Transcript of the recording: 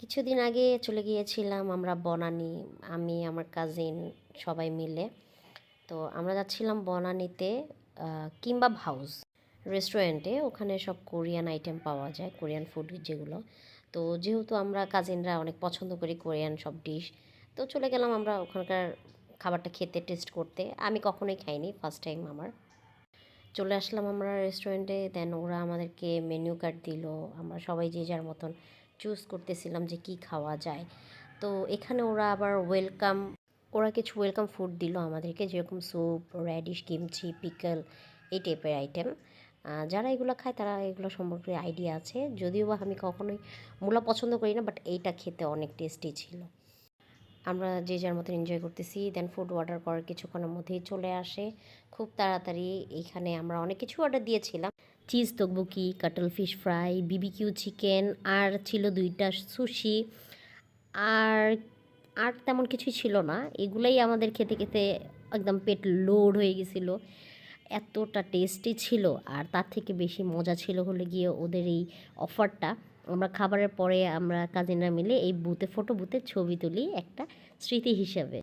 কিছুদিন আগে চলে গিয়েছিলাম আমরা বনানী, আমি আমার কাজিন সবাই মিলে। তো আমরা যাচ্ছিলাম বনানীতে কিম্বাব হাউস রেস্টুরেন্টে। ওখানে সব কোরিয়ান আইটেম পাওয়া যায়, কোরিয়ান ফুড যেগুলো। তো যেহেতু আমরা কাজিনরা অনেক পছন্দ করি কোরিয়ান সব ডিশ, তো চলে গেলাম আমরা ওখানকার খাবারটা খেতে, টেস্ট করতে। আমি কখনোই খাইনি, ফার্স্ট টাইম আমার। চলে আসলাম আমরা রেস্টুরেন্টে, দেন ওরা আমাদেরকে মেনু কার্ড দিল। আমরা সবাই যে যার মতন চুজ করতেছিলাম যে কি খাওয়া যায়। তো এখানে ওরা আবার ওরা কিছু ওয়েলকাম ফুড দিল আমাদেরকে, যেরকম স্যুপ, র্যাডিশ, কিমচি, পিকল, এই টাইপের আইটেম। যারা এগুলো খায় তারা এগুলো সম্পর্কে আইডিয়া আছে, যদিও বা আমি কখনোই মূলা পছন্দ করি না, বাট এইটা খেতে অনেক টেস্টি ছিল। আমরা যে যার মতো এনজয় করতেছি, দেন ফুড অর্ডার করার কিছুক্ষণের মধ্যেই চলে আসে খুব তাড়াতাড়ি। এইখানে আমরা অনেক কিছু অর্ডার দিয়েছিলাম, চিজ তকবুকি, কাটল ফিশ ফ্রাই, বিবিকিউ চিকেন, আর ছিল 2টা সুশি। আর আর তেমন কিছুই ছিল না, এগুলাই আমাদের খেতে খেতে একদম পেট লোড হয়ে গেছিলো। এতটা টেস্টি ছিল। আর তার থেকে বেশি মজা ছিল হলে গিয়ে ওদের এই অফারটা। আমরা খাবারের পরে আমরা কাজিনরা মিলে এই ফটো বুথে ছবি তুলি একটা স্মৃতি হিসাবে।